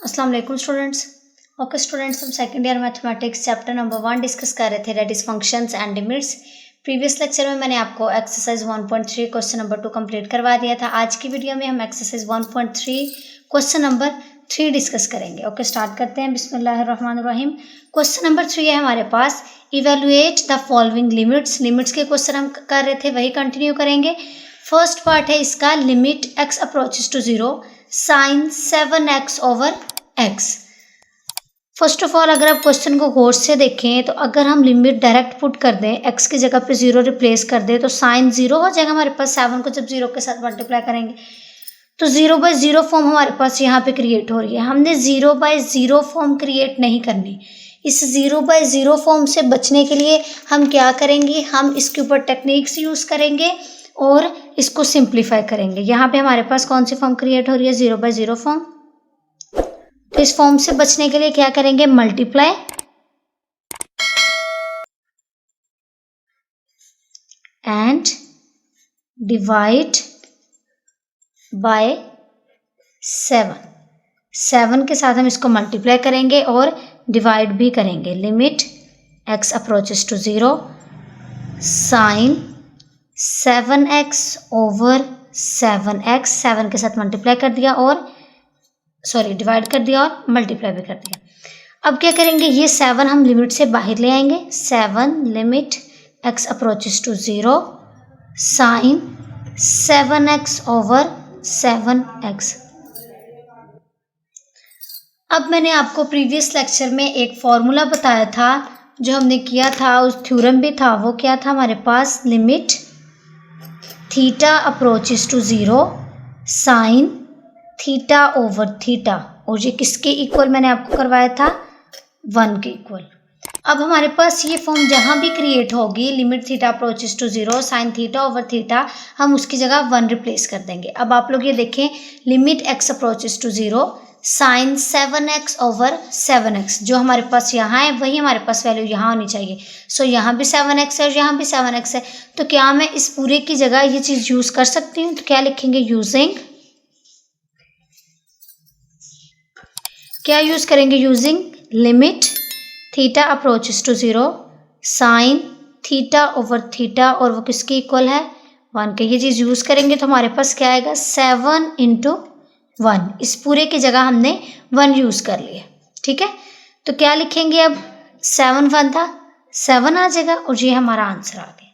अस्सलाम वालेकुम students. Okay students, हम second year mathematics chapter number 1 discuss कर रहे थे, that is functions and limits. Previous lecture में मैंने आपको एक्सरसाइज 1.3 क्वेश्चन नंबर 2 कंप्लीट करवा दिया था। आज की वीडियो में हम एक्सरसाइज 1.3 क्वेश्चन नंबर 3 डिस्कस करेंगे। ओके स्टार्ट करते हैं। बिस्मिल्लाहिर्रहमानिर्रहीम। क्वेश्चन नंबर 3 है हमारे पास, evaluate the following limits. Limits के क्वेश्चन हम कर रहे थे, वही कंटिन्यू करेंगे। फर्स्ट पार्ट है इसका, limit x approaches to 0 sine 7x over x। First of all अगर आप क्वेश्चन को गौर से देखें तो अगर हम लिमिट डायरेक्ट पुट कर दें, x की जगह पे 0 रिप्लेस कर दें तो साइन 0 हो जाएगा हमारे पास। 7 को जब 0 के साथ मल्टीप्लाई करेंगे तो 0/0 फॉर्म हमारे पास यहाँ पे क्रिएट हो रही है। हमने 0/0 फॉर्म क्रिएट नहीं करनी। इस 0/0 फॉर्म से बचने के लिए हम क्या करेंगे, हम इसके ऊपर टेक्निक्स यूज़ करेंगे और इसको सिंप्लीफाई करेंगे। यहाँ पे हमारे पास कौन सी फॉर्म क्रिएट हो रही है, 0/0 फॉर्म। तो इस फॉर्म से बचने के लिए क्या करेंगे, मल्टीप्लाई एंड डिवाइड बाय 7 के साथ हम इसको मल्टीप्लाई करेंगे और डिवाइड भी करेंगे। Limit x approaches to 0 sine 7x over 7x, 7 के साथ मल्टीप्लाई कर दिया और डिवाइड कर दिया और मल्टीप्लाई भी कर दिया। अब क्या करेंगे, ये 7 हम लिमिट से बाहर ले आएंगे। 7 limit x approaches to 0 sine 7x over 7x। अब मैंने आपको प्रीवियस लेक्चर में एक फॉर्मूला बताया था, जो हमने किया था, उस थ्योरम भी था। वो क्या था हमारे पास, limit theta approaches to 0 sine theta over theta, और ये किसके इक्वल मैंने आपको करवाया था, 1 के इक्वल। अब हमारे पास ये फॉर्म जहाँ भी क्रिएट होगी, limit theta approaches to 0 sine theta over theta, हम उसकी जगह 1 रिप्लेस कर देंगे। अब आप लोग ये देखें, limit x approaches to 0 sine 7x over 7x, जो हमारे पास यहाँ है वही हमारे पास वैल्यू यहाँ होनी चाहिए। सो यहाँ भी 7x है और यहाँ भी 7x है। तो क्या मैं इस पूरे की जगह ये चीज़ यूज़ कर सकती हूँ? तो क्या लिखेंगे, यूजिंग, क्या यूज़ करेंगे, using limit theta approaches to 0 sine theta over theta, और वो किसके इक्वल है, 1 के। ये चीज़ यूज़ करेंगे तो हमारे पास क्या आएगा, 7 × 1। इस पूरे की जगह हमने 1 यूज़ कर लिया। ठीक है, तो क्या लिखेंगे अब, 7 1 था, 7 आ जाएगा और ये हमारा आंसर आ गया।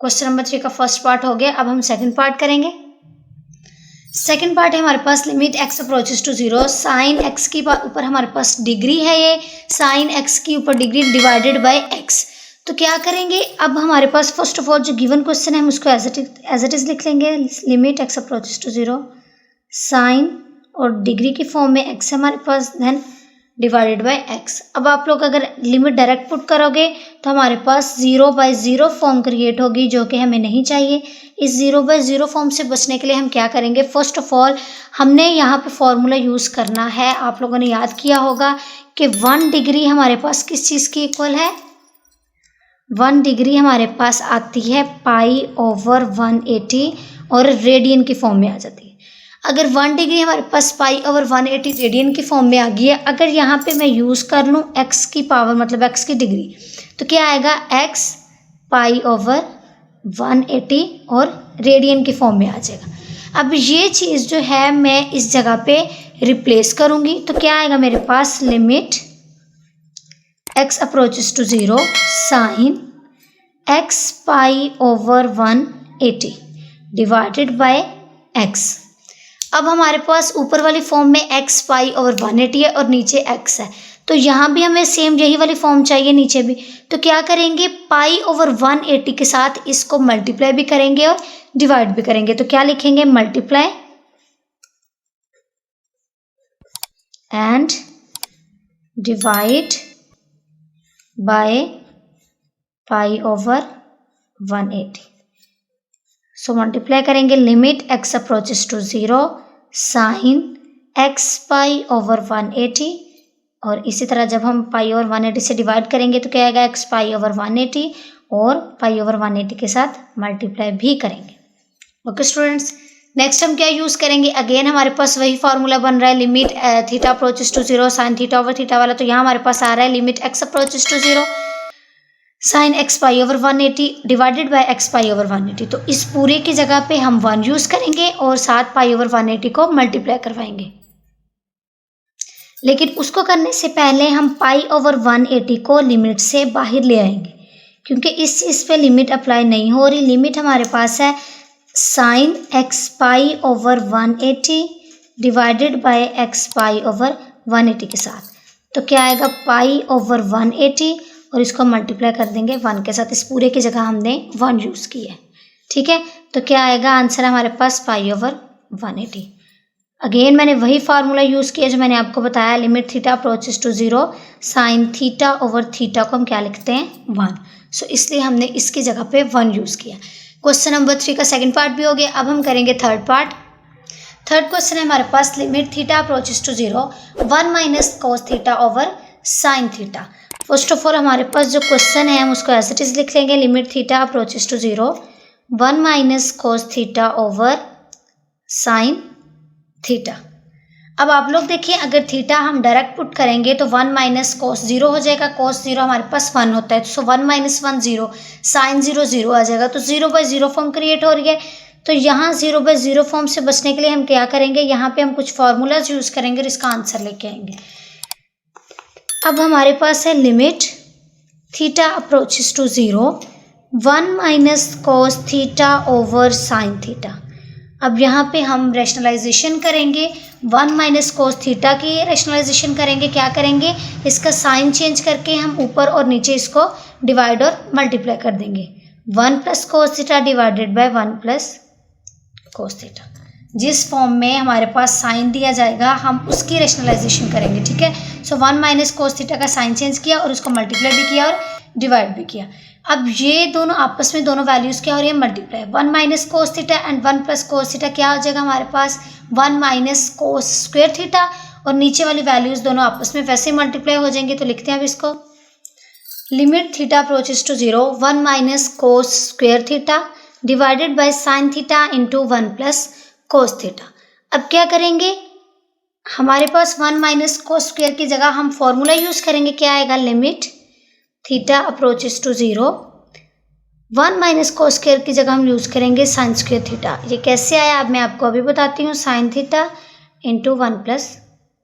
क्वेश्चन नंबर 3 का फर्स्ट पार्ट हो गया। अब हम सेकंड पार्ट करेंगे। सेकंड पार्ट है हमारे पास, limit x approaches to 0 sine x के ऊपर हमारे पास डिग्री है, ये साइन x के ऊपर डिग्री डिवाइडेड बाय x। तो क्या करेंगे, अब हमारे पास फर्स्ट ऑफ ऑल जो गिवन क्वेश्चन है हम उसको एज इट इज लिख लेंगे। Limit x approaches to 0 sine, और डिग्री की फॉर्म में x है हमारे पास, देन डिवाइडेड बाय x। अब आप लोग अगर लिमिट डायरेक्ट पुट करोगे तो हमारे पास 0/0 फॉर्म क्रिएट होगी, जो कि हमें नहीं चाहिए। इस 0/0 फॉर्म से बचने के लिए हम क्या करेंगे, फर्स्ट ऑफ ऑल हमने यहाँ पे फॉर्मूला यूज़ करना है। आप लोगों ने याद किया होगा कि 1 डिग्री हमारे पास किस चीज़ की इक्वल है, 1 डिग्री हमारे पास आती है π/180 और रेडियन की फॉर्म में आ जाती है। अगर 1 डिग्री हमारे पास π/180 रेडियन की फॉर्म में आ गई है, अगर यहाँ पे मैं यूज़ कर लूँ x की पावर, मतलब x की डिग्री, तो क्या आएगा, x π/180 और रेडियन की फॉर्म में आ जाएगा। अब ये चीज़ जो है मैं इस जगह पे रिप्लेस करूँगी, तो क्या आएगा मेरे पास, limit x approaches to 0 sine x π/180 divided by x। अब हमारे पास ऊपर वाली फॉर्म में x π/180 है और नीचे x है, तो यहाँ भी हमें सेम यही वाली फॉर्म चाहिए, नीचे भी। तो क्या करेंगे, π/180 के साथ इसको मल्टीप्लाई भी करेंगे और डिवाइड भी करेंगे। तो क्या लिखेंगे, multiply and divide by π/180। So multiply करेंगे, limit x approaches to 0 sine x π/180, और इसी तरह जब हम π/180 से डिवाइड करेंगे तो क्या आएगा, x π/180, और π/180 के साथ मल्टीप्लाई भी करेंगे। ओके स्टूडेंट्स, नेक्स्ट हम क्या यूज़ करेंगे, अगेन हमारे पास वही फार्मूला बन रहा है, limit theta approaches to 0 sine theta over theta वाला, तो यहाँ हमारे पास आ रहा है limit x approaches to 0 sine x pi over 180 divided by x pi over 180। तो इस पूरे की जगह पे हम 1 यूज़ करेंगे और साथ पाई ओवर 180 को मल्टीप्लाई करवाएंगे। लेकिन उसको करने से पहले हम पाई ओवर 180 को लिमिट से बाहर ले आएंगे, क्योंकि इस पे लिमिट अप्लाई नहीं हो रही। लिमिट हमारे पास है sign x pi over 180 divided by x pi over 180 के साथ। तो क्या आएगा, पाई ओवर 180 और इसको मल्टीप्लाई कर देंगे 1 के साथ। इस पूरे की जगह हमने 1 यूज़ की है, ठीक है। तो क्या आएगा, आंसर हमारे पास पाई ओवर 180। अगेन मैंने वही फार्मूला यूज़ किया जो मैंने आपको बताया, limit theta approaches to 0 sine theta over theta को हम क्या लिखते हैं, 1। सो इसलिए हमने इसकी जगह पे 1 यूज़ किया। क्वेश्चन नंबर 3 का सेकंड पार्ट भी हो गया। अब हम करेंगे थर्ड पार्ट। थर्ड क्वेश्चन है हमारे पास, limit theta approaches to 0 1 minus cos theta over sine theta. First of all हमारे पास जो क्वेश्चन है हम उसको एज इट इज लिख लेंगे, limit theta approaches to 0 1 minus cos theta over sine theta. अब आप लोग देखिए, अगर थीटा हम डायरेक्ट पुट करेंगे तो 1 माइनस कोस 0 हो जाएगा। कोस 0 हमारे पास 1 होता है, सो 1 माइनस 1 0, साइन 0 0 आ जाएगा। तो 0/0 फॉर्म क्रिएट हो रही है। तो यहाँ 0/0 फॉर्म से बचने के लिए हम क्या करेंगे, यहाँ पे हम कुछ फॉर्मूलाज यूज़ करेंगे और इसका आंसर लेके आएंगे। अब हमारे पास है limit theta approaches to 0 1 minus cos theta over sine theta. अब यहाँ पे हम रैशनलाइजेशन करेंगे, 1 माइनस कोस थीटा की रैशनलाइजेशन करेंगे। क्या करेंगे, इसका साइन चेंज करके हम ऊपर और नीचे इसको डिवाइड और मल्टीप्लाई कर देंगे। 1 plus cos theta divided by 1 plus cos theta. जिस फॉर्म में हमारे पास साइन दिया जाएगा हम उसकी रैशनलाइजेशन करेंगे, ठीक है। सो 1 माइनस कोस थीटा का साइन चेंज किया और उसको मल्टीप्लाई भी किया और डिवाइड भी किया। अब ये दोनों आपस में दोनों वैल्यूज़ क्या हो रही है, multiply. 1 minus cos theta and 1 plus cos theta क्या हो जाएगा हमारे पास, 1 माइनस कोस स्क्वायर थीटा, और नीचे वाली वैल्यूज़ दोनों आपस में वैसे मल्टीप्लाई हो जाएंगे। तो लिखते हैं अब इसको, limit theta approaches to 0 1 minus cos square theta divided by sine theta into 1 plus cos theta. अब क्या करेंगे, हमारे पास 1 माइनस कोस स्क्वायर की जगह हम फॉर्मूला यूज़ करेंगे। क्या आएगा, limit theta approaches to 0 1 minus cos square की जगह हम यूज़ करेंगे साइन स्क्वायर थीटा। ये कैसे आया अब मैं आपको अभी बताती हूँ, sign theta into 1 plus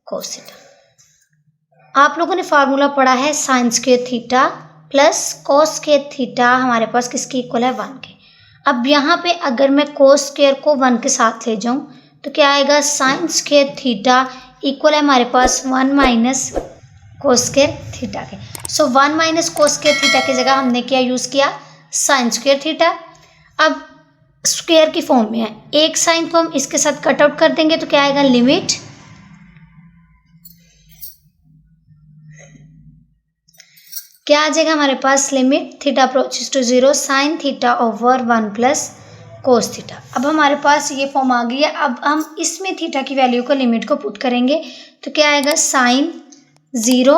cos theta. आप लोगों ने फार्मूला पढ़ा है sign square theta plus cos square theta हमारे पास किसके इक्वल है, 1 के। अब यहाँ पे अगर मैं कोस स्क्वायर को 1 के साथ ले जाऊँ तो क्या आएगा, साइन स्क्वायर थीटा इक्वल है हमारे पास 1 माइनस कोस स्क्वायर थीटा के। सो 1 माइनस कोस स्क्वायर थीटा की जगह हमने क्या यूज़ किया, साइन स्क्वायर थीटा। अब स्क्वायर की फॉर्म में है, एक साइन को हम इसके साथ कट आउट कर देंगे तो क्या आएगा, लिमिट क्या आ जाएगा हमारे पास, limit theta approaches to 0 sine theta over 1 plus cos theta. अब हमारे पास ये फॉर्म आ गई है। अब हम इसमें थीटा की वैल्यू को, लिमिट को पुट करेंगे तो क्या आएगा, sine 0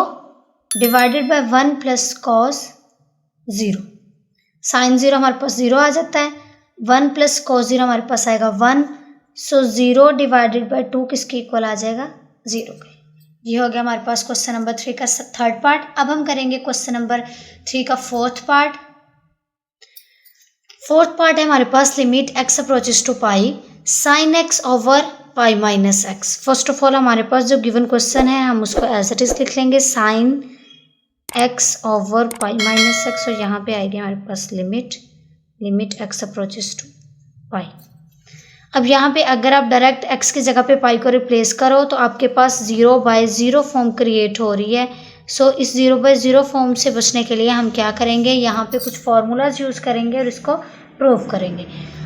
divided by 1 plus cos 0। Sine 0 हमारे पास 0 आ जाता है, 1 प्लस कॉस 0 हमारे पास आएगा 1। सो 0 डिवाइडेड बाय 2 किसके इक्वल आ जाएगा, 0 के। ये हो गया हमारे पास क्वेश्चन नंबर 3 का थर्ड पार्ट। अब हम करेंगे क्वेश्चन नंबर 3 का फोर्थ पार्ट। फोर्थ पार्ट है हमारे पास, limit x approaches to pi sine x over pi minus x. First of all हमारे पास जो गिवन क्वेश्चन है हम उसको एज इट इज लिख लेंगे, sign x over pi minus x, और यहाँ पे आएगी हमारे पास लिमिट एक्स अप्रोचेस टू पाई। अब यहाँ पे अगर आप डायरेक्ट एक्स की जगह पे पाई को रिप्लेस करो तो आपके पास 0/0 फॉर्म क्रिएट हो रही है। सो इस 0/0 फॉर्म से बचने के लिए हम क्या करेंगे, यहाँ पे कुछ फार्मूलाज यूज़ करेंगे और इसको प्रूव करेंगे।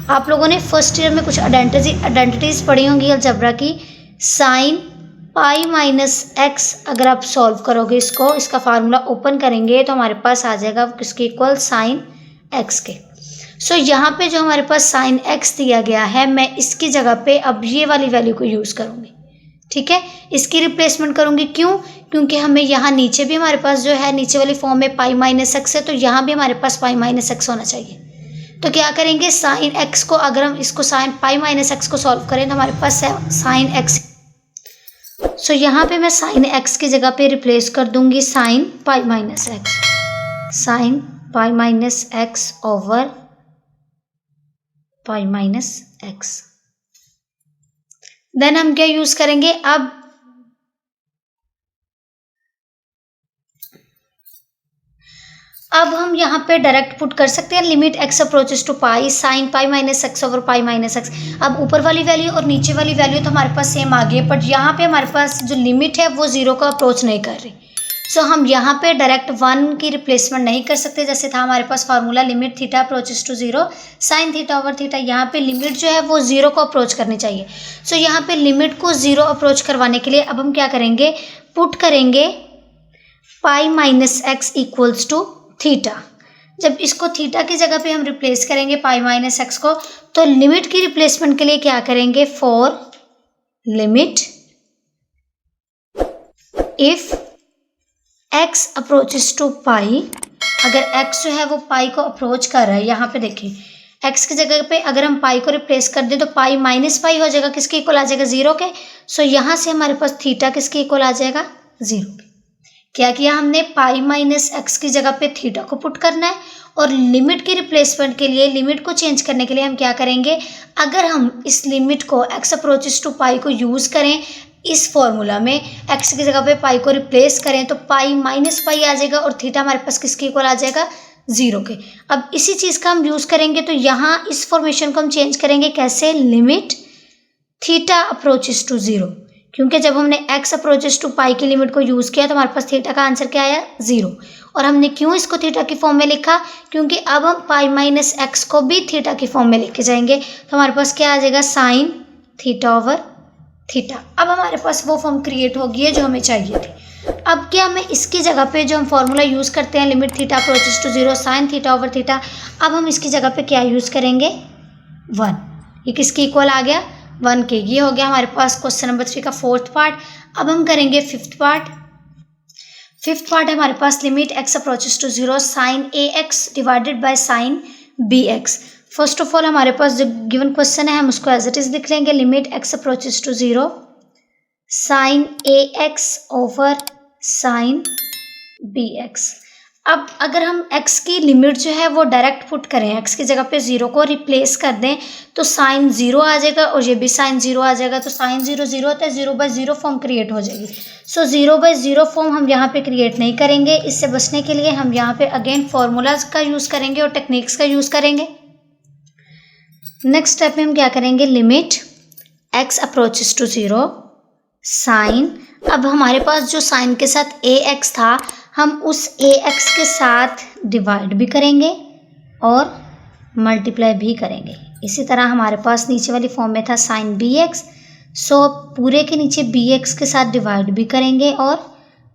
आप लोगों ने फर्स्ट ईयर में कुछ आइडेंटिटीज़ पढ़ी होंगी अलजेब्रा की। साइन पाई माइनस एक्स अगर आप सॉल्व करोगे इसको, इसका फार्मूला ओपन करेंगे तो हमारे पास आ जाएगा किसके इक्वल, साइन एक्स के। सो यहाँ पे जो हमारे पास साइन एक्स दिया गया है, मैं इसकी जगह पे अब ये वाली वैल्यू को यूज़ करूँगी, ठीक है। इसकी रिप्लेसमेंट करूँगी, क्यों, क्योंकि हमें यहाँ नीचे भी हमारे पास जो है नीचे वाली फॉर्म में पाई माइनस एक्स है, तो यहाँ भी हमारे पास पाई माइनस एक्स होना चाहिए। तो क्या करेंगे, साइन एक्स को अगर हम इसको साइन पाई माइनस एक्स को सॉल्व करें तो हमारे पास साइन एक्स। सो यहाँ पे मैं साइन एक्स की जगह पे रिप्लेस कर दूंगी sine pi minus x, sine pi minus x over pi minus x. Then हम क्या यूज करेंगे, अब हम यहाँ पे डायरेक्ट पुट कर सकते हैं limit x approaches to pi sine pi minus x over pi minus x. अब ऊपर वाली वैल्यू और नीचे वाली वैल्यू तो हमारे पास सेम आ गई है, बट यहाँ पे हमारे पास जो लिमिट है वो जीरो का अप्रोच नहीं कर रही। सो हम यहाँ पे डायरेक्ट वन की रिप्लेसमेंट नहीं कर सकते, जैसे था हमारे पास formula limit theta approaches to zero sine theta over theta. यहाँ पे लिमिट जो है वो जीरो को अप्रोच करनी चाहिए। सो यहाँ पे लिमिट को जीरो अप्रोच करवाने के लिए अब हम क्या करेंगे, पुट करेंगे pi minus x equals to theta. जब इसको थीटा की जगह पे हम रिप्लेस करेंगे पाई माइनस एक्स को, तो लिमिट की रिप्लेसमेंट के लिए क्या करेंगे, for limit if x approaches to pi, अगर x जो है वो पाई को अप्रोच कर रहा है, यहाँ पे देखिए x की जगह पे अगर हम पाई को रिप्लेस कर दें तो पाई माइनस पाई हो जाएगा, किसके इक्वल आ जाएगा, जीरो के। सो यहाँ से हमारे पास थीटा किसके इक्वल आ जाएगा, जीरो के। क्या किया हमने, पाई माइनस एक्स की जगह पे थीटा को पुट करना है, और लिमिट की रिप्लेसमेंट के लिए, लिमिट को चेंज करने के लिए हम क्या करेंगे, अगर हम इस लिमिट को x अप्रोचेस टू पाई को यूज़ करें इस फॉर्मूला में, x की जगह पे पाई को रिप्लेस करें तो पाई माइनस पाई आ जाएगा और थीटा हमारे पास किसके इक्वल आ जाएगा, जीरो के। अब इसी चीज़ का हम यूज़ करेंगे, तो यहाँ इस फॉर्मेशन को हम चेंज करेंगे कैसे, limit theta approaches to zero, क्योंकि जब हमने x अप्रोचेस टू पाई की लिमिट को यूज़ किया तो हमारे पास थीटा का आंसर क्या आया, जीरो। और हमने क्यों इसको थीटा की फॉर्म में लिखा, क्योंकि अब हम पाई माइनस एक्स को भी थीटा की फॉर्म में लिख के जाएंगे, तो हमारे पास क्या आ जाएगा, साइन थीटा ओवर थीटा। अब हमारे पास वो फॉर्म क्रिएट हो गई है जो हमें चाहिए थी। अब क्या हमें इसकी जगह पे जो हम फॉर्मूला यूज़ करते हैं limit theta approaches to zero sine theta over theta, अब हम इसकी जगह पे क्या यूज़ करेंगे, वन। ये किसके इक्वल आ गया, वन के। ये हो गया हमारे पास क्वेश्चन नंबर 3 का फोर्थ पार्ट। अब हम करेंगे फिफ्थ पार्ट। फिफ्थ पार्ट है हमारे पास limit x approaches to zero sine a x divided by sine b x. First of all हमारे पास जो गिवन क्वेश्चन है हम उसको एज इट इज लिख लेंगे, limit x approaches to zero sine a x over sine b x. अब अगर हम x की लिमिट जो है वो डायरेक्ट पुट करें, x की जगह पे जीरो को रिप्लेस कर दें तो साइन जीरो आ जाएगा और ये भी साइन जीरो आ जाएगा। तो साइन जीरो जीरो होता है, zero by zero form create हो जाएगी। सो जीरो बाय जीरो फॉर्म हम यहाँ पे क्रिएट नहीं करेंगे। इससे बचने के लिए हम यहाँ पे अगेन फॉर्मूलाज का यूज़ करेंगे और टेक्निक्स का यूज़ करेंगे। नेक्स्ट स्टेप में हम क्या करेंगे, limit x approaches to zero sine, अब हमारे पास जो साइन के साथ ए एक्स था हम उस ए एक्स के साथ डिवाइड भी करेंगे और मल्टीप्लाई भी करेंगे। इसी तरह हमारे पास नीचे वाली फॉर्म में था साइन बी एक्स, सो पूरे के नीचे बी एक्स के साथ डिवाइड भी करेंगे और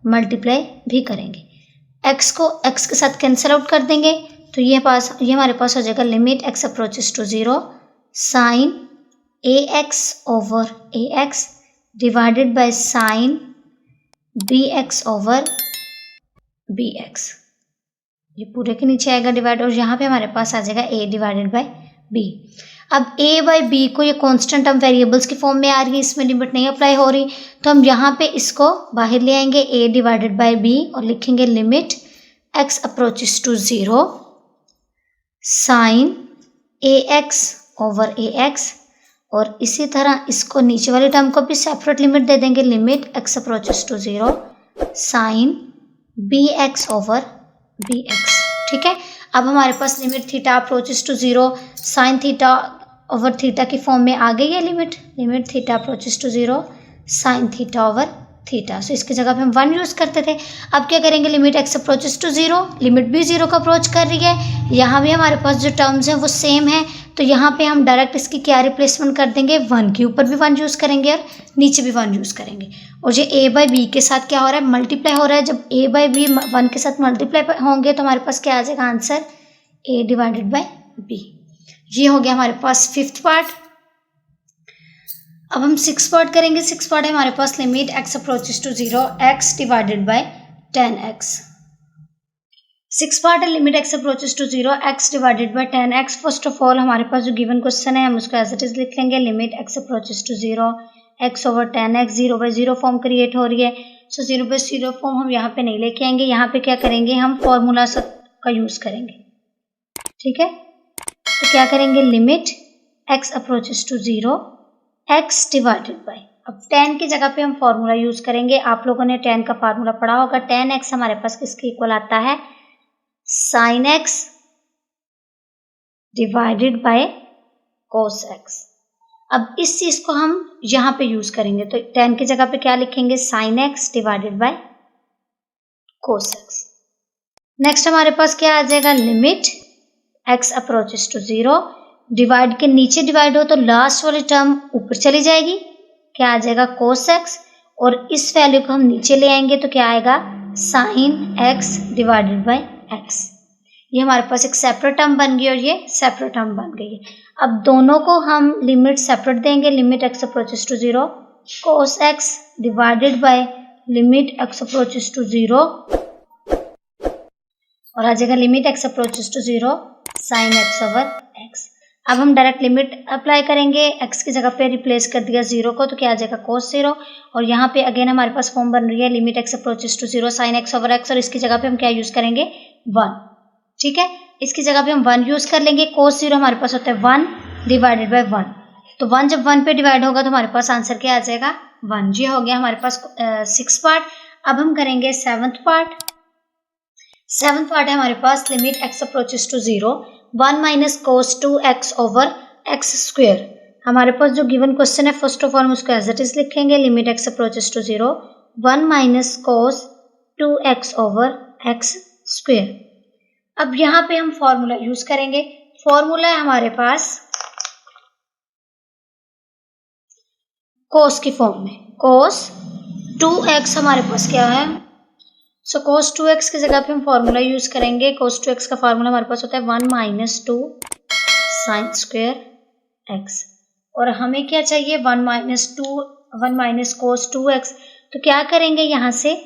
मल्टीप्लाई भी करेंगे। एक्स को एक्स के साथ कैंसिल आउट कर देंगे तो ये हमारे पास हो जाएगा limit x approaches to zero sine a x over a x divided by sine b x over b x. ये पूरे के नीचे आएगा डिवाइड और यहाँ पे हमारे पास आ जाएगा a डिवाइडेड बाय b। अब a बाई b को ये कांस्टेंट हम वेरिएबल्स की फॉर्म में आ रही है, इसमें लिमिट नहीं अप्लाई हो रही, तो हम यहाँ पे इसको बाहर ले आएंगे a डिवाइडेड बाय b और लिखेंगे limit x approaches to zero sine a x over a x. और इसी तरह इसको नीचे वाले टर्म को भी सेपरेट लिमिट दे देंगे, limit x approaches to zero sine b x over b x. ठीक है, अब हमारे पास limit theta approaches to zero sine theta over theta की फॉर्म में आ गई है limit theta approaches to zero sine theta over theta. So इसकी जगह पे हम वन यूज़ करते थे। अब क्या करेंगे, limit x approaches to zero, limit भी जीरो का अप्रोच कर रही है, यहाँ भी हमारे पास जो टर्म्स हैं वो सेम है, तो यहाँ पे हम डायरेक्ट इसकी क्या रिप्लेसमेंट कर देंगे, वन के ऊपर भी वन यूज़ करेंगे और नीचे भी वन यूज़ करेंगे। और ये ए बाई बी के साथ क्या हो रहा है, मल्टीप्लाई हो रहा है। जब ए बाई बी वन के साथ मल्टीप्लाई होंगे तो हमारे पास क्या आ जाएगा answer, a divided by b. ये हो गया हमारे पास फिफ्थ पार्ट। अब हम सिक्स पार्ट करेंगे। सिक्स पार्ट है हमारे पास limit x approaches to zero x divided by 10x six part है limit x approaches to zero x divided by 10x। First of all हमारे पास जो गिवन क्वेश्चन है हम उसको एज इट इज लिख लेंगे, limit x approaches to zero x over 10x, zero by zero form create हो रही है। So zero by zero form हम यहाँ पे नहीं लेके आएंगे, यहाँ पे क्या करेंगे हम फॉर्मूला का यूज करेंगे, ठीक है। तो क्या करेंगे, limit x approaches to zero x divided by, अब 10 की जगह पे हम फॉर्मूला यूज करेंगे। आप लोगों ने 10 का फॉर्मूला पढ़ा होगा। 10x हमारे पास किसके इक्वल आता है, sign x divided by cos x. अब इस चीज को हम यहां पे यूज करेंगे, तो 10 की जगह पे क्या लिखेंगे, sine x divided by cos x. Next हमारे पास क्या आ जाएगा, limit x approaches to zero, divide के नीचे डिवाइड हो तो लास्ट वाली टर्म ऊपर चली जाएगी, क्या आ जाएगा कोस एक्स, और इस वैल्यू को हम नीचे ले आएंगे तो क्या आएगा, sign x divided by x. ये हमारे पास एक सेपरेट टर्म बन गई और ये सेपरेट टर्म बन गई है। अब दोनों को हम लिमिट सेपरेट देंगे, limit x approaches to zero cos x divided by limit x approaches to zero, और आ जाएगा limit x approaches to zero sine x over x. अब हम डायरेक्ट लिमिट अप्लाई करेंगे, एक्स की जगह पे रिप्लेस कर दिया जीरो को तो क्या आ जाएगा कोस जीरो, और यहाँ पे अगेन हमारे पास फॉर्म बन रही है limit x approaches to zero sine x over x, और इसकी जगह पे हम क्या यूज करेंगे, 1, ठीक है। इसकी जगह पे हम 1 यूज कर लेंगे। कोस जीरो हमारे पास होता है 1 डिवाइडेड बाय 1, तो 1 जब 1 पे डिवाइड होगा तो हमारे पास आंसर क्या आ जाएगा, 1। ये हो गया हमारे पास 6 पार्ट। अब हम करेंगे 7th पार्ट। 7th पार्ट है हमारे पास limit x approaches to zero 1 minus cos 2x over x square. हमारे पास जो गिवन क्वेश्चन है फर्स्ट ऑफ ऑल हम उसको एज इट इज लिखेंगे, limit x approaches to zero 1 minus cos 2x over x square. अब यहाँ पे हम फॉर्मूला यूज करेंगे। फॉर्मूला है हमारे पास कोस की फॉर्म में, कोस 2x हमारे पास क्या है, सो कोस 2x की जगह पे हम फॉर्मूला यूज करेंगे। कोस 2x का फॉर्मूला हमारे पास होता है 1 माइनस 2 साइन स्क्वेयर एक्स, और हमें क्या चाहिए 1 माइनस कोस 2x, तो क्या करेंगे यहाँ से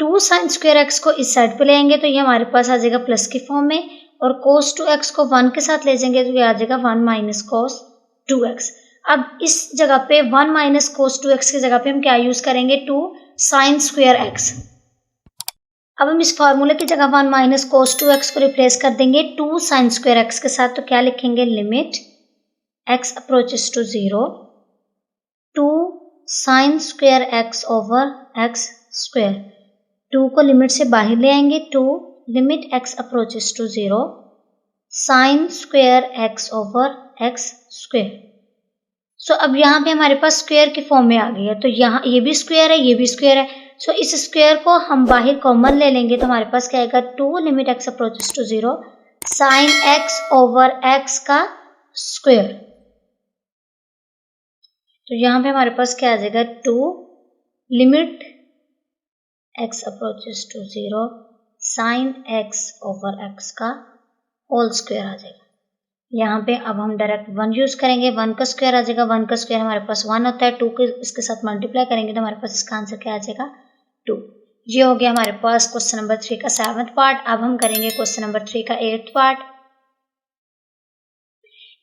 2 साइन स्क्वेयर एक्स को इस साइड पे ले आएंगे तो ये हमारे पास आ जाएगा प्लस की फॉर्म में, और कोस 2x को 1 के साथ ले जाएंगे तो ये आ जाएगा 1 माइनस कोस 2x। अब इस जगह पे 1 माइनस कोस 2x की जगह पे हम क्या यूज करेंगे, 2 साइन स्क्वेयर एक्स। अब हम इस फॉर्मूले की जगह 1 माइनस कोस 2x को रिप्लेस कर देंगे 2 साइन स्क्वेयर एक्स के साथ, तो क्या लिखेंगे, limit x approaches to zero 2 sine square x over x square. 2 को लिमिट से बाहर ले आएंगे, 2 limit x approaches to zero sine square x over x square. So अब यहाँ पे हमारे पास स्क्वेयर की फॉर्म में आ गई है, तो यहाँ ये भी स्क्वेयर है ये भी स्क्वेयर है, सो इस स्क्वेयर को हम बाहर कॉमन ले लेंगे तो हमारे पास क्या आएगा, 2 limit x approaches to zero sine x over x का स्क्वेयर। तो यहाँ पे हमारे पास क्या आ जाएगा, 2 limit x approaches to zero sine x over x का होल स्क्वेयर आ जाएगा। यहाँ पे अब हम डायरेक्ट 1 यूज करेंगे, 1 का स्क्वायर आ जाएगा, 1 का स्क्वायर हमारे पास 1 होता है, 2 के इसके साथ मल्टीप्लाई करेंगे तो हमारे पास इसका आंसर क्या आ जाएगा, 2। ये हो गया हमारे पास क्वेश्चन नंबर 3 का 7th पार्ट। अब हम करेंगे क्वेश्चन नंबर 3 का 8th पार्ट।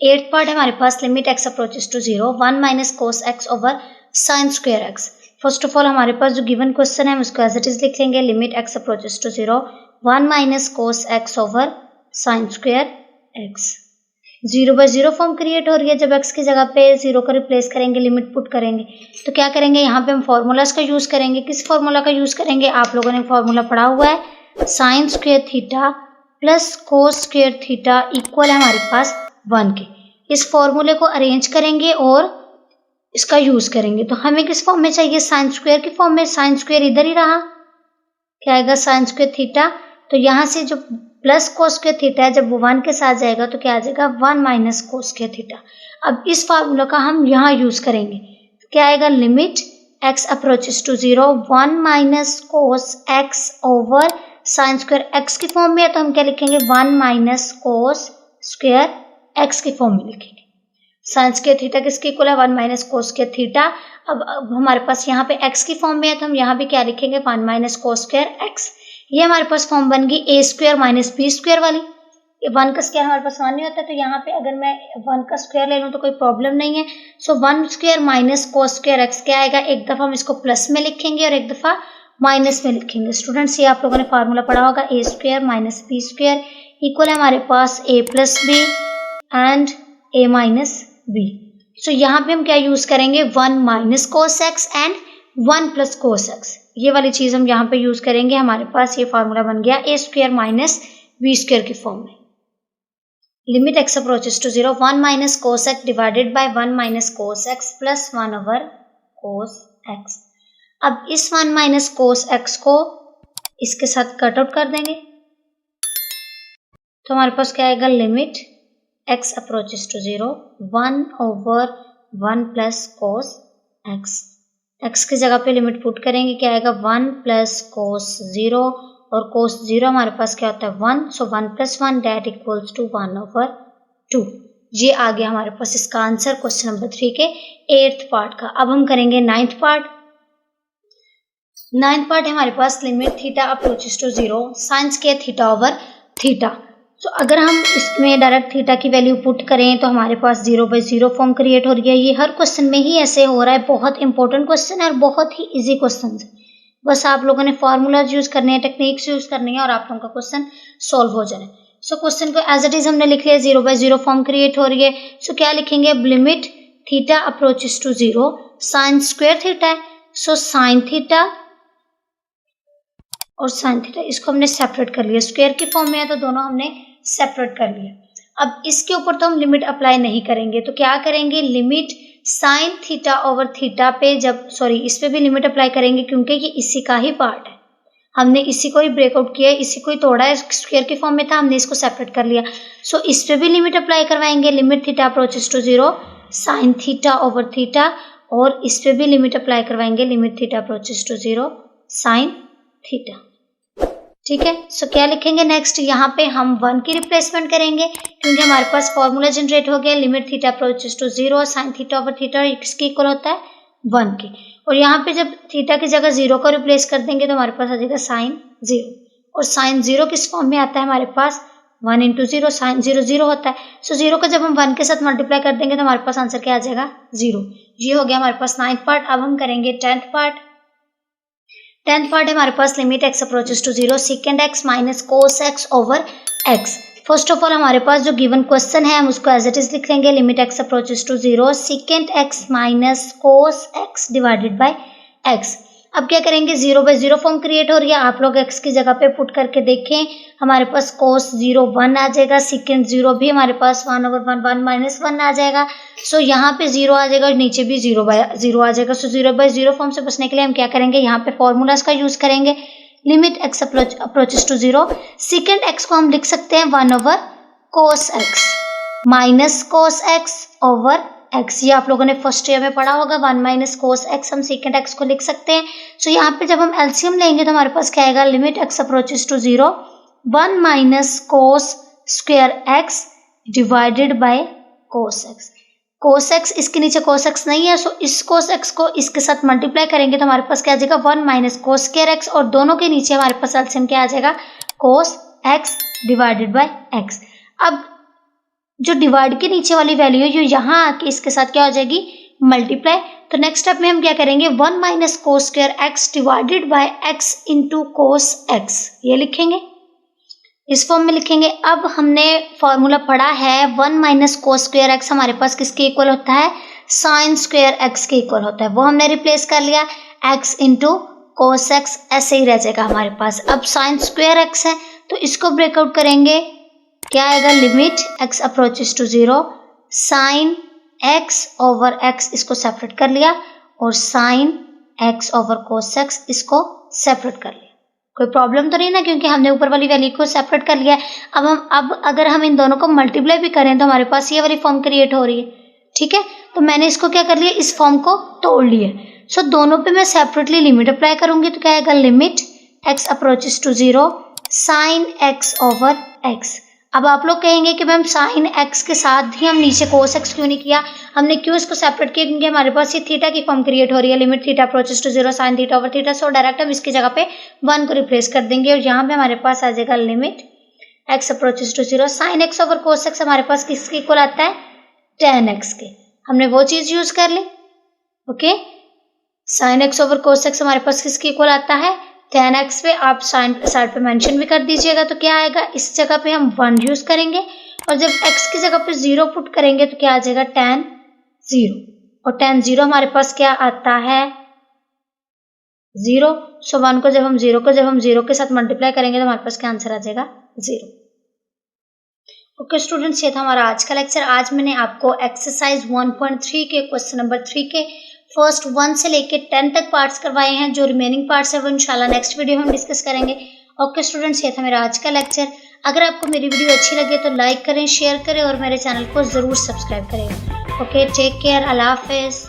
8th पार्ट है हमारे पास limit x approaches to zero 1 minus cos x over sine square x. First of all हमारे पास जो गिवन क्वेश्चन है हम उसको एज इट इज लिख लेंगे, limit x approaches to zero 1 minus cos x over sine square x. 0 by 0 form create हो रही है, जब x की जगह पे 0 को रिप्लेस करेंगे, लिमिट पुट करेंगे तो क्या करेंगे, यहाँ पे हम फॉर्मूलाज का यूज करेंगे। किस फॉर्मूला का यूज करेंगे, आप लोगों ने फॉर्मूला पढ़ा हुआ है, sign square theta plus cos square theta equal है हमारे पास 1 के। इस फॉर्मूले को अरेंज करेंगे और इसका यूज करेंगे, तो हमें किस फॉर्म में चाहिए, साइन स्क्वायर की फॉर्म में। साइन स्क्वायर इधर ही रहा, क्या आएगा, साइन स्क्वायर थीटा, तो यहाँ से जो प्लस कोस स्क्वायर थीटा है जब वो 1 के साथ जाएगा तो क्या आ जाएगा, 1 माइनस कोस स्क्वायर थीटा। अब इस फार्मूला का हम यहाँ यूज करेंगे, तो क्या आएगा, limit x approaches to zero 1 minus cos x over sine square x की फॉर्म में है तो हम क्या लिखेंगे, 1 माइनस कोस स्क्वायर एक्स की फॉर्म में लिखेंगे। साइन स्क्वायर थीटा किसके इक्वल है, 1 माइनस कोस स्क्वायर थीटा। अब हमारे पास यहाँ पे x की फॉर्म में है तो हम यहाँ भी क्या लिखेंगे, 1 माइनस कोस स्क्वायर एक्स। ये हमारे पास फॉर्म बन गई ए स्क्वायर माइनस बी स्क्वायर वाली। ये 1 का स्क्वायर हमारे पास 1 नहीं होता, तो यहाँ पे अगर मैं 1 का स्क्वायर ले लूँ तो कोई प्रॉब्लम नहीं है। सो 1 square minus cos square x क्या आएगा, एक दफ़ा हम इसको प्लस में लिखेंगे और एक दफ़ा माइनस में लिखेंगे। स्टूडेंट्स ये आप लोगों ने फार्मूला पढ़ा होगा, a square minus b square equal है हमारे पास a plus b and a minus b. So यहाँ पे हम क्या यूज़ करेंगे, 1 minus cos x and 1 plus cos x, ये वाली चीज़ हम यहाँ पे यूज़ करेंगे। हमारे पास ये फार्मूला बन गया ए स्क्वायर माइनस बी स्क्वायर की फॉर्म में। Limit x approaches to 0, 1 minus cos x divided by 1 minus cos x plus 1 over cos x। अब इस 1 minus cos x को इसके साथ कट आउट कर देंगे, तो हमारे पास क्या आएगा, limit x approaches to 0, 1 over 1 plus cos x। x की जगह पे लिमिट पुट करेंगे, क्या आएगा 1 plus cos 0 और cos 0 हमारे पास क्या होता है 1, so 1 plus 1 that equals to 1 over 2। ये आ गया हमारे पास इसका आंसर क्वेश्चन नंबर 3 के 8th पार्ट का। अब हम करेंगे 9th पार्ट। 9th पार्ट है हमारे पास limit theta approaches to 0 sine square theta over theta. तो अगर हम इसमें डायरेक्ट थीटा की वैल्यू पुट करें तो हमारे पास 0/0 फॉर्म क्रिएट हो रही है। ये हर क्वेश्चन में ही ऐसे हो रहा है, बहुत इंपॉर्टेंट क्वेश्चन है और बहुत ही ईजी क्वेश्चन है। बस आप लोगों ने फॉर्मूलाज यूज करने हैं, टेक्निक्स यूज करनी है और आप लोगों का क्वेश्चन सॉल्व हो जाए। सो क्वेश्चन को एज इट इज हमने लिख लिया, 0/0 फॉर्म क्रिएट हो रही है। सो क्या लिखेंगे, limit theta approaches to 0 sine square theta है, सो साइन थीटा और साइन थीटा इसको हमने सेपरेट कर लिया, स्क्वायर की फॉर्म में है तो दोनों हमने सेपरेट कर लिया। अब इसके ऊपर तो हम लिमिट अप्लाई नहीं करेंगे, तो क्या करेंगे, limit sign theta over theta पे इस पे भी लिमिट अप्लाई करेंगे क्योंकि ये इसी का ही पार्ट है। हमने इसी को ही ब्रेकआउट किया है, इसी को ही तोड़ा है, स्क्वायर की फॉर्म में था, हमने इसको सेपरेट कर लिया। सो इस पे भी लिमिट अप्लाई करवाएंगे, limit theta approaches to 0 sine theta over theta, और इस पे भी लिमिट अप्लाई करवाएंगे, limit theta approaches to 0 sine theta. ठीक है, सो क्या लिखेंगे नेक्स्ट, यहाँ पे हम 1 की रिप्लेसमेंट करेंगे क्योंकि हमारे पास फॉर्मूला जनरेट हो गया, limit theta approaches to 0 sine theta over theta किसके इक्वल होता है 1 के। और यहाँ पे जब थीटा की जगह 0 को रिप्लेस कर देंगे तो हमारे पास आ जाएगा साइन 0, और साइन 0 किस फॉर्म में आता है हमारे पास 1 into 0, साइन 0 0 होता है। सो 0 को जब हम 1 के साथ मल्टीप्लाई कर देंगे तो हमारे पास आंसर क्या आ जाएगा 0। ये हो गया हमारे पास 9th पार्ट। अब हम करेंगे 10th पार्ट। 10th पार्ट है हमारे पास limit x approaches to 0 second x minus cos x over x। First of all हमारे पास जो गिवन क्वेश्चन है हम उसको एज इट इज लिख लेंगे, limit x approaches to 0 second x minus cos x divided by x। अब क्या करेंगे, 0/0 फॉर्म क्रिएट हो रही है, आप लोग x की जगह पे पुट करके देखें, हमारे पास कोस 0 1 आ जाएगा, सेकेंड 0 भी हमारे पास 1 over 1 1 minus 1 आ जाएगा। सो यहाँ पे 0 आ जाएगा और नीचे भी 0/0 आ जाएगा। सो 0/0 फॉर्म से बचने के लिए हम क्या करेंगे, यहाँ पे फॉर्मूलाज का यूज करेंगे। Limit x approaches to 0 second x को हम लिख सकते हैं 1 over cos x minus cos x over x। ये आप लोगों ने फर्स्ट ईयर में पढ़ा होगा, 1 minus cos x हम सेकेंड x को लिख सकते हैं। सो यहाँ पे जब हम एलसीएम लेंगे तो हमारे पास क्या आएगा, limit x approaches to 0 1 minus cos square x divided by cos x। cos x इसके नीचे cos x नहीं है, सो इस cos x को इसके साथ मल्टीप्लाई करेंगे तो हमारे पास क्या आ जाएगा 1 minus cos स्क्वायर x, और दोनों के नीचे हमारे पास एलसीएम क्या आ जाएगा cos x divided by x। अब जो डिवाइड के नीचे वाली वैल्यू है जो यहाँ आके इसके साथ क्या हो जाएगी मल्टीप्लाई। तो नेक्स्ट स्टेप में हम क्या करेंगे, 1 minus cos square x divided by x into cos x, ये लिखेंगे, इस फॉर्म में लिखेंगे। अब हमने फॉर्मूला पढ़ा है 1 minus cos स्क्वायर x हमारे पास किसके इक्वल होता है, साइन स्क्वायर x के इक्वल होता है, वो हमने रिप्लेस कर लिया, x इंटू cos x ऐसे ही रह जाएगा हमारे पास। अब साइन स्क्वायर x है तो इसको ब्रेकआउट करेंगे, क्या आएगा, limit x approaches to 0 sine x over x इसको सेपरेट कर लिया, और sine x over cos x इसको सेपरेट कर लिया। कोई प्रॉब्लम तो नहीं ना, क्योंकि हमने ऊपर वाली वैल्यू को सेपरेट कर लिया है। अब अगर हम इन दोनों को मल्टीप्लाई भी करें तो हमारे पास ये वाली फॉर्म क्रिएट हो रही है। ठीक है, तो मैंने इसको क्या कर लिया, इस फॉर्म को तोड़ लिया। सो दोनों पे मैं सेपरेटली लिमिट अप्लाई करूंगी तो क्या आएगा, limit x approaches to 0 sine x over x। अब आप लोग कहेंगे कि मैम साइन एक्स के साथ ही हम नीचे कोस एक्स क्यों नहीं किया, हमने क्यों इसको सेपरेट किया, क्योंकि हमारे पास ये थीटा की फॉर्म क्रिएट हो रही है, limit theta approaches to 0 sine theta over theta. So direct हम इसकी जगह पे 1 को रिप्लेस कर देंगे और यहाँ पे हमारे पास आ जाएगा limit x approaches to 0 sine x over cos x हमारे पास किसके इक्वल आता है, tan एक्स के। हमने वो चीज यूज कर ली। Okay, sine x over cos x हमारे पास किसके इक्वल आता है, tan एक्स पे। आप साइन साइड पे मेंशन भी कर दीजिएगा तो क्या आएगा, इस जगह पे हम 1 यूज करेंगे और जब x की जगह पे 0 पुट करेंगे तो क्या आ जाएगा, tan 0। और tan 0 हमारे पास क्या आता है, 0। सो 1 को जब हम 0 के साथ मल्टीप्लाई करेंगे तो हमारे पास क्या आंसर आ जाएगा, 0। ओके स्टूडेंट्स, ये था हमारा आज का लेक्चर। आज मैंने आपको एक्सरसाइज 1.3 के क्वेश्चन नंबर 3 के फर्स्ट 1 से लेके 10 तक पार्ट्स करवाए हैं। जो रिमेनिंग पार्ट्स है वो इंशाल्लाह नेक्स्ट वीडियो में हम डिस्कस करेंगे। ओके स्टूडेंट्स, ये था मेरा आज का लेक्चर। अगर आपको मेरी वीडियो अच्छी लगे तो लाइक करें, शेयर करें और मेरे चैनल को ज़रूर सब्सक्राइब करें। ओके, टेक केयर, अल्लाह हाफिज़।